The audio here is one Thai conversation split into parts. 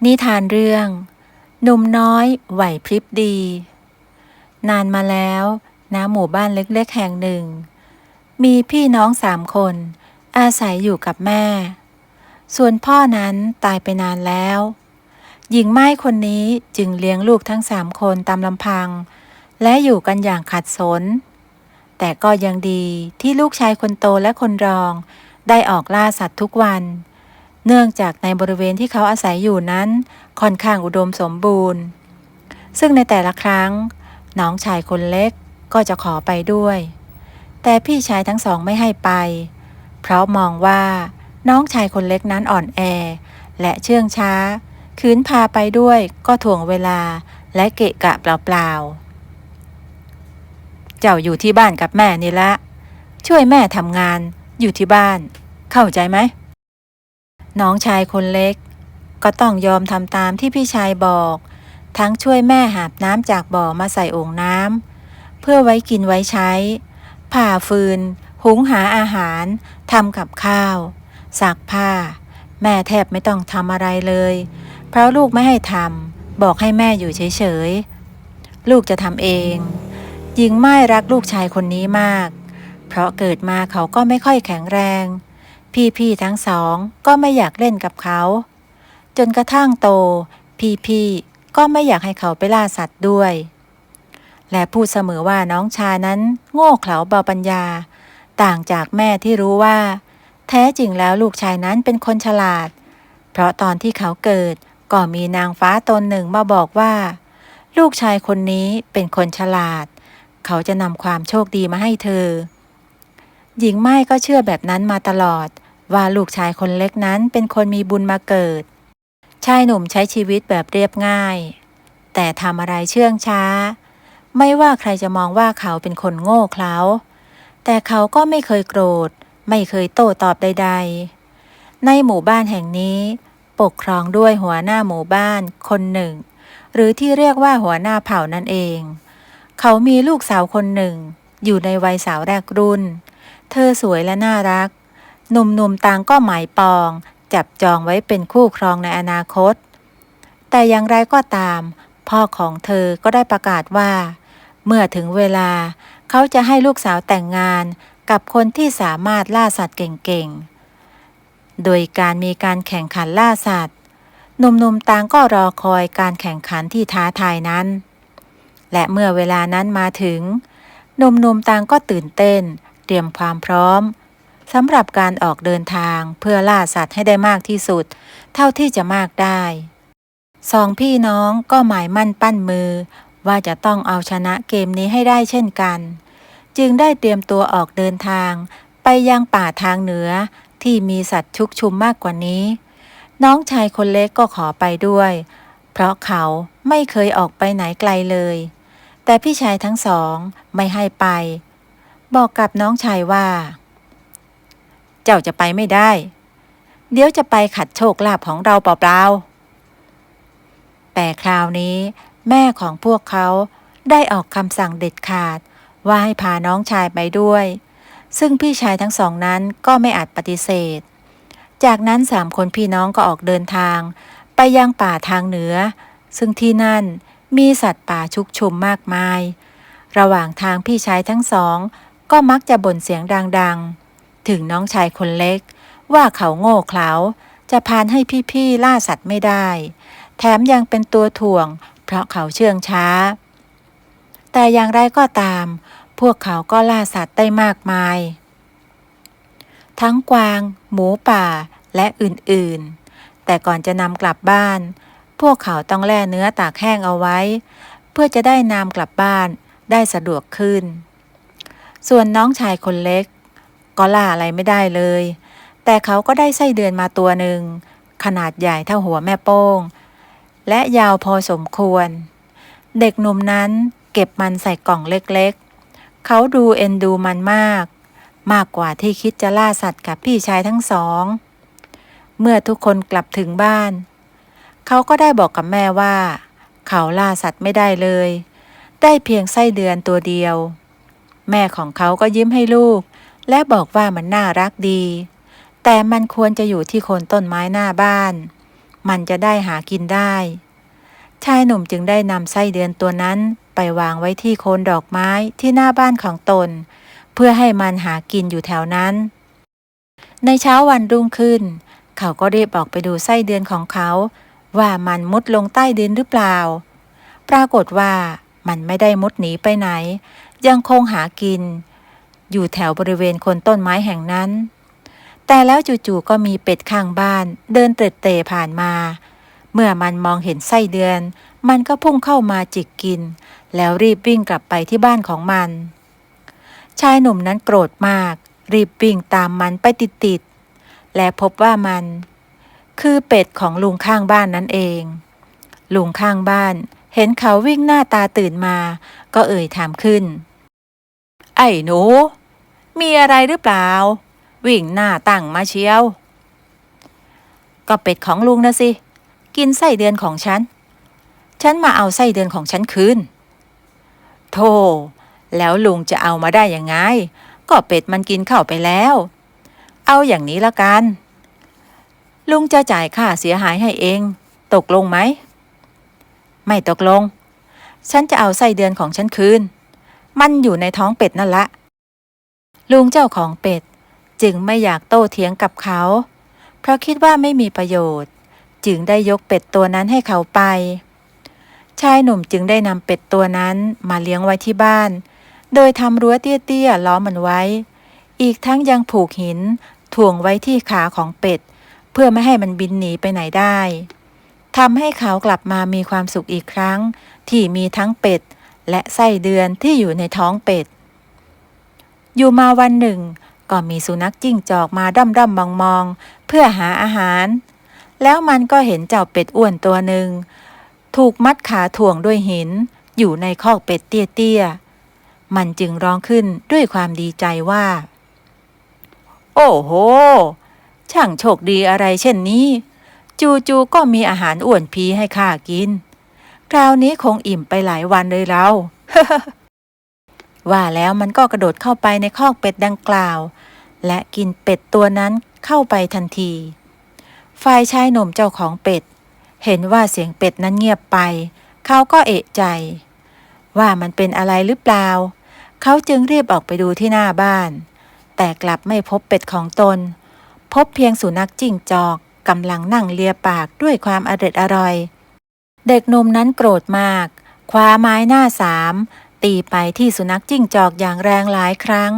นิทานเรื่องหนุ่มน้อยไหวพริบดี นานมาแล้วณหมู่บ้านเล็กๆแห่งหนึ่ง มีพี่น้อง3 คนอาศัยอยู่กับแม่ ส่วนพ่อนั้นตายไปนานแล้ว หญิงไม้คนนี้จึงเลี้ยงลูกทั้ง3 คนตามลำพัง และอยู่กันอย่างขัดสน แต่ก็ยังดีที่ลูกชายคนโตและคนรองได้ออกล่าสัตว์ทุกวันเนื่องจากในบริเวณที่เขาอาศัยอยู่นั้นค่อนข้างอุดมสมบูรณ์ซึ่งในแต่ละครั้งน้องชายคนเล็กก็จะขอไปด้วยแต่พี่ชายทั้งสองไม่ให้ไปเพราะมองว่าน้องชายคนเล็กนั้นอ่อนแอและเชื่องช้าขืนพาไปด้วยก็ถ่วงเวลาและเกะกะเปล่าๆเจ้าอยู่ที่บ้านกับแม่นี่ละช่วยแม่ทำงานอยู่ที่บ้านเข้าใจไหมน้องชายคนเล็กก็ต้องยอมทำตามที่พี่ชายบอกทั้งช่วยแม่หาบน้ำจากบ่อมาใส่โอ่งน้ำเพื่อไว้กินไว้ใช้ผ่าฟืนหุงหาอาหารทำกับข้าวซักผ้าแม่แทบไม่ต้องทำอะไรเลยเพราะลูกไม่ให้ทำบอกให้แม่อยู่เฉยๆลูกจะทำเองหญิงม่ายรักลูกชายคนนี้มากเพราะเกิดมาเขาก็ไม่ค่อยแข็งแรงพี่ๆทั้งสองก็ไม่อยากเล่นกับเขาจนกระทั่งโตพี่ๆก็ไม่อยากให้เขาไปล่าสัตว์ด้วยและพูดเสมอว่าน้องชายนั้นโง่เขลาเบาปัญญาต่างจากแม่ที่รู้ว่าแท้จริงแล้วลูกชายนั้นเป็นคนฉลาดเพราะตอนที่เขาเกิดก็มีนางฟ้าตนหนึ่งมาบอกว่าลูกชายคนนี้เป็นคนฉลาดเขาจะนำความโชคดีมาให้เธอหญิงไม้ก็เชื่อแบบนั้นมาตลอดว่าลูกชายคนเล็กนั้นเป็นคนมีบุญมาเกิดชายหนุ่มใช้ชีวิตแบบเรียบง่ายแต่ทำอะไรเชื่องช้าไม่ว่าใครจะมองว่าเขาเป็นคนโง่เขลาแต่เขาก็ไม่เคยโกรธไม่เคยโต้ตอบใดๆในหมู่บ้านแห่งนี้ปกครองด้วยหัวหน้าหมู่บ้านคนหนึ่งหรือที่เรียกว่าหัวหน้าเผ่านั่นเองเขามีลูกสาวคนหนึ่งอยู่ในวัยสาวแรกรุ่นเธอสวยและน่ารักหนุ่มๆต่างก็หมายปองจับจองไว้เป็นคู่ครองในอนาคตแต่อย่างไรก็ตามพ่อของเธอก็ได้ประกาศว่าเมื่อถึงเวลาเขาจะให้ลูกสาวแต่งงานกับคนที่สามารถล่าสัตว์เก่งๆโดยการมีการแข่งขันล่าสัตว์หนุ่มๆต่างก็รอคอยการแข่งขันที่ท้าทายนั้นและเมื่อเวลานั้นมาถึงหนุ่มๆต่างก็ตื่นเต้นเตรียมความพร้อมสำหรับการออกเดินทางเพื่อล่าสัตว์ให้ได้มากที่สุดเท่าที่จะมากได้2 พี่น้องก็หมายมั่นปั้นมือว่าจะต้องเอาชนะเกมนี้ให้ได้เช่นกันจึงได้เตรียมตัวออกเดินทางไปยังป่าทางเหนือที่มีสัตว์ชุกชุมมากกว่านี้น้องชายคนเล็กก็ขอไปด้วยเพราะเขาไม่เคยออกไปไหนไกลเลยแต่พี่ชายทั้งสองไม่ให้ไปบอกกับน้องชายว่าเจ้าจะไปไม่ได้เดี๋ยวจะไปขัดโชคลาภของเราเปล่าๆแต่คราวนี้แม่ของพวกเขาได้ออกคำสั่งเด็ดขาดว่าให้พาน้องชายไปด้วยซึ่งพี่ชายทั้งสองนั้นก็ไม่อาจปฏิเสธจากนั้น3 คนพี่น้องก็ออกเดินทางไปยังป่าทางเหนือซึ่งที่นั่นมีสัตว์ป่าชุกชุมมากมายระหว่างทางพี่ชายทั้งสองก็มักจะบ่นเสียงดังๆถึงน้องชายคนเล็กว่าเขาโง่เขลาจะพานให้พี่ๆล่าสัตว์ไม่ได้แถมยังเป็นตัวถ่วงเพราะเขาเชื่องช้าแต่อย่างไรก็ตามพวกเขาก็ล่าสัตว์ได้มากมายทั้งกวางหมูป่าและอื่นๆแต่ก่อนจะนำกลับบ้านพวกเขาต้องแล่เนื้อตากแห้งเอาไว้เพื่อจะได้นำกลับบ้านได้สะดวกขึ้นส่วนน้องชายคนเล็กก็ล่าอะไรไม่ได้เลยแต่เขาก็ได้ไส้เดือนมาตัวหนึ่งขนาดใหญ่เท่าหัวแม่โป้งและยาวพอสมควรเด็กหนุ่มนั้นเก็บมันใส่กล่องเล็กๆเขาดูเอ็นดูมันมากกว่าที่คิดจะล่าสัตว์กับพี่ชายทั้งสองเมื่อทุกคนกลับถึงบ้านเขาก็ได้บอกกับแม่ว่าเขาล่าสัตว์ไม่ได้เลยได้เพียงไส้เดือนตัวเดียวแม่ของเขาก็ยิ้มให้ลูกและบอกว่ามันน่ารักดีแต่มันควรจะอยู่ที่โคนต้นไม้หน้าบ้าน มันจะได้หากินได้ชายหนุ่มจึงได้นำไส้เดือนตัวนั้นไปวางไว้ที่โคนดอกไม้ที่หน้าบ้านของตนเพื่อให้มันหากินอยู่แถวนั้นในเช้าวันรุ่งขึ้นเขาก็รีบออกไปดูไส้เดือนของเขาว่ามันมุดลงใต้ดินหรือเปล่าปรากฏว่ามันไม่ได้มุดหนีไปไหนยังคงหากินอยู่แถวบริเวณโคนต้นไม้แห่งนั้นแต่แล้วจู่ๆก็มีเป็ดข้างบ้านเดินเตร็ดเตร่ผ่านมาเมื่อมันมองเห็นไส้เดือนมันก็พุ่งเข้ามาจิกกินแล้วรีบวิ่งกลับไปที่บ้านของมันชายหนุ่มนั้นโกรธมากรีบวิ่งตามมันไปติดๆและพบว่ามันคือเป็ดของลุงข้างบ้านนั่นเองลุงข้างบ้านเห็นเขาวิ่งหน้าตาตื่นมาก็เอ่ยถามขึ้นไอ้หนูมีอะไรหรือเปล่าวิ่งหน้าตั้งมาเชียวก็เป็ดของลุงนะสิกินไส้เดือนของฉันมาเอาไส้เดือนของฉันคืนโธ่แล้วลุงจะเอามาได้ยังไงก็เป็ดมันกินเข้าไปแล้วเอาอย่างนี้ละกันลุงจะจ่ายค่าเสียหายให้เองตกลงไหมไม่ตกลงฉันจะเอาไส้เดือนของฉันคืนมันอยู่ในท้องเป็ดนั่นละลุงเจ้าของเป็ดจึงไม่อยากโต้เถียงกับเขาเพราะคิดว่าไม่มีประโยชน์จึงได้ยกเป็ดตัวนั้นให้เขาไปชายหนุ่มจึงได้นำเป็ดตัวนั้นมาเลี้ยงไว้ที่บ้านโดยทำรั้วเตี้ยๆล้อมมันไว้อีกทั้งยังผูกหินถ่วงไว้ที่ขาของเป็ดเพื่อไม่ให้มันบินหนีไปไหนได้ทำให้เขากลับมามีความสุขอีกครั้งที่มีทั้งเป็ดและไส้เดือนที่อยู่ในท้องเป็ดอยู่มาวันหนึ่งก็มีสุนัขจิ้งจอกมาด้อมๆมองๆเพื่อหาอาหารแล้วมันก็เห็นเจ้าเป็ดอ้วนตัวหนึ่งถูกมัดขาถ่วงด้วยหินอยู่ในคอกเป็ดเตี้ยๆมันจึงร้องขึ้นด้วยความดีใจว่าโอ้โหช่างโชคดีอะไรเช่นนี้จู่ๆก็มีอาหารอ้วนพีให้ข้ากินคราวนี้คงอิ่มไปหลายวันเลยเรา ว่าแล้วมันก็กระโดดเข้าไปในคอกเป็ดดังกล่าวและกินเป็ดตัวนั้นเข้าไปทันทีฝ่ายชายหนุ่มเจ้าของเป็ดเห็นว่าเสียงเป็ดนั้นเงียบไปเขาก็เอะใจว่ามันเป็นอะไรหรือเปล่าเขาจึงรีบออกไปดูที่หน้าบ้านแต่กลับไม่พบเป็ดของตนพบเพียงสุนัขจิ้งจอกกำลังนั่งเลียปากด้วยความอร่อยเด็กหนุ่มนั้นโกรธมากคว้าไม้หน้าสามตีไปที่สุนัขจิ้งจอกอย่างแรงหลายครั้ง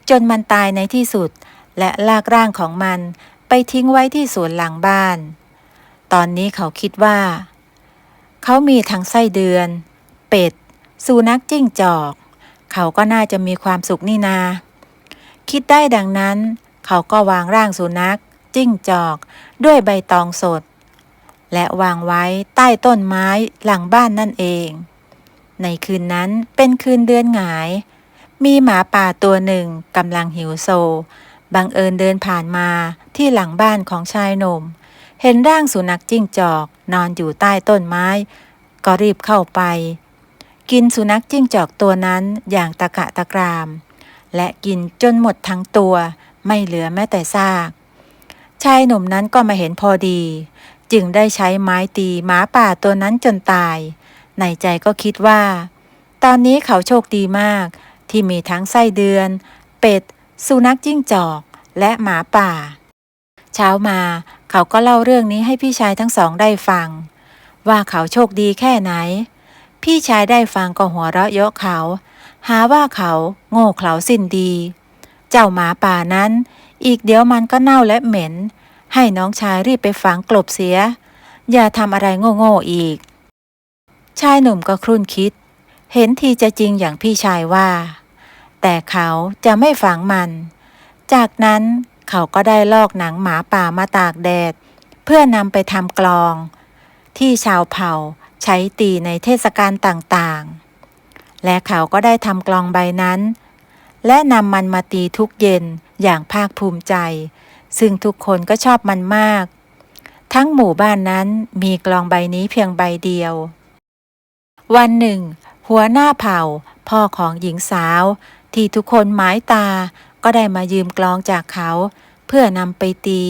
จนมันตายในที่สุดและลากร่างของมันไปทิ้งไว้ที่สวนหลังบ้านตอนนี้เขาคิดว่าเขามีทั้งไส้เดือนเป็ดสุนัขจิ้งจอกเขาก็น่าจะมีความสุขนี่นาคิดได้ดังนั้นเขาก็วางร่างสุนัขจิ้งจอกด้วยใบตองสดและวางไว้ใต้ต้นไม้หลังบ้านนั่นเองในคืนนั้นเป็นคืนเดือนหงายมีหมาป่าตัวหนึ่งกำลังหิวโซบังเอิญเดินผ่านมาที่หลังบ้านของชายหนุ่มเห็นร่างสุนัขจิ้งจอกนอนอยู่ใต้ต้นไม้ก็รีบเข้าไปกินสุนัขจิ้งจอกตัวนั้นอย่างตะกะตะกรามและกินจนหมดทั้งตัวไม่เหลือแม้แต่ซากชายหนุ่มนั้นก็มาเห็นพอดีจึงได้ใช้ไม้ตีหมาป่าตัวนั้นจนตายในใจก็คิดว่าตอนนี้เขาโชคดีมากที่มีทั้งไส้เดือนเป็ดสุนัขจิ้งจอกและหมาป่าเช้ามาเขาก็เล่าเรื่องนี้ให้พี่ชายทั้งสองได้ฟังว่าเขาโชคดีแค่ไหนพี่ชายได้ฟังก็หัวเราะเยาะเขาหาว่าเขาโง่เขลาสิ้นดีเจ้าหมาป่านั้นอีกเดี๋ยวมันก็เน่าและเหม็นให้น้องชายรีบไปฝังกลบเสียอย่าทำอะไรโง่ๆอีกชายหนุ่มก็ครุ่นคิดเห็นทีจะจริงอย่างพี่ชายว่าแต่เขาจะไม่ฝังมันจากนั้นเขาก็ได้ลอกหนังหมาป่ามาตากแดดเพื่อนำไปทำกลองที่ชาวเผ่าใช้ตีในเทศกาลต่างๆและเขาก็ได้ทำกลองใบนั้นและนำมันมาตีทุกเย็นอย่างภาคภูมิใจซึ่งทุกคนก็ชอบมันมากทั้งหมู่บ้านนั้นมีกลองใบนี้เพียงใบเดียววันหนึ่งหัวหน้าเผ่าพ่อของหญิงสาวที่ทุกคนหมายตาก็ได้มายืมกลองจากเขาเพื่อนำไปตี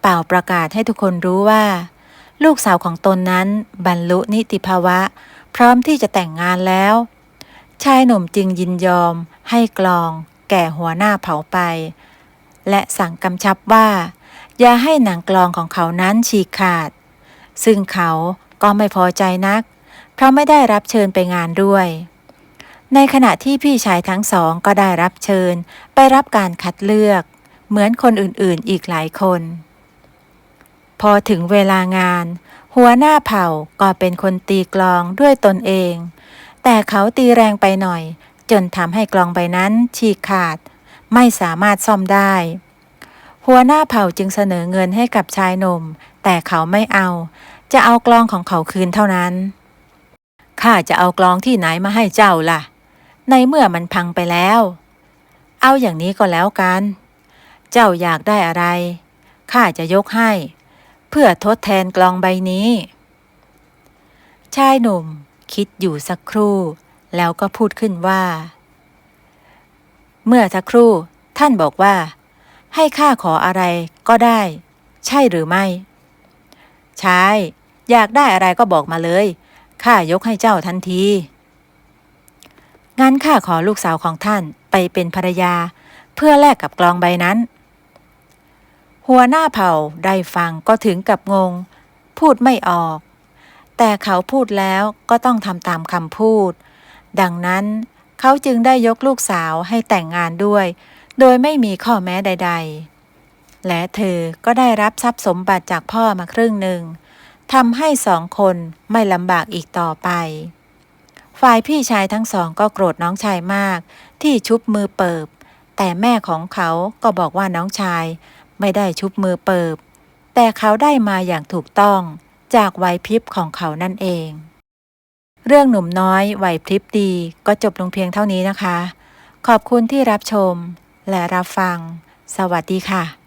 เป่าประกาศให้ทุกคนรู้ว่า ลูกสาวของตนนั้นบรรลุนิติภาวะพร้อมที่จะแต่งงานแล้ว ชายหนุ่มจึงยินยอมให้กลองแก่หัวหน้าเผาไป และสั่งกำชับว่าอย่าให้หนังกลองของเขานั้นฉีกขาด ซึ่งเขาก็ไม่พอใจนักเพราะไม่ได้รับเชิญไปงานด้วย ในขณะที่พี่ชายทั้งสองก็ได้รับเชิญไปรับการคัดเลือกเหมือนคนอื่นๆอีกหลายคน พอถึงเวลางานหัวหน้าเผ่าก็เป็นคนตีกลองด้วยตนเอง แต่เขาตีแรงไปหน่อยจนทำให้กลองใบนั้นฉีกขาดไม่สามารถซ่อมได้ หัวหน้าเผ่าจึงเสนอเงินให้กับชายหนุ่มแต่เขาไม่เอาจะเอากลองของเขาคืนเท่านั้นข้าจะเอากลองที่ไหนมาให้เจ้าล่ะในเมื่อมันพังไปแล้วเอาอย่างนี้ก็แล้วกันเจ้าอยากได้อะไรข้าจะยกให้เพื่อทดแทนกลองใบนี้ชายหนุ่มคิดอยู่สักครู่แล้วก็พูดขึ้นว่าเมื่อสักครู่ท่านบอกว่าให้ข้าขออะไรก็ได้ใช่หรือไม่ใช่อยากได้อะไรก็บอกมาเลยข้ายกให้เจ้าทันทีงั้นข้าขอลูกสาวของท่านไปเป็นภรรยาเพื่อแลกกับกลองใบนั้นหัวหน้าเผ่าได้ฟังก็ถึงกับงงพูดไม่ออกแต่เขาพูดแล้วก็ต้องทำตามคำพูดดังนั้นเขาจึงได้ยกลูกสาวให้แต่งงานด้วยโดยไม่มีข้อแม้ใดๆและเธอก็ได้รับทรัพย์สมบัติจากพ่อมาครึ่งหนึ่งทำให้สองคนไม่ลำบากอีกต่อไปฝ่ายพี่ชายทั้งสองก็โกรธน้องชายมากที่ชุบมือเปิบแต่แม่ของเขาก็บอกว่าน้องชายไม่ได้ชุบมือเปิบแต่เขาได้มาอย่างถูกต้องจากไหวพริบของเขานั่นเองเรื่องหนุ่มน้อยไหวพริบดีก็จบลงเพียงเท่านี้นะคะขอบคุณที่รับชมและรับฟังสวัสดีค่ะ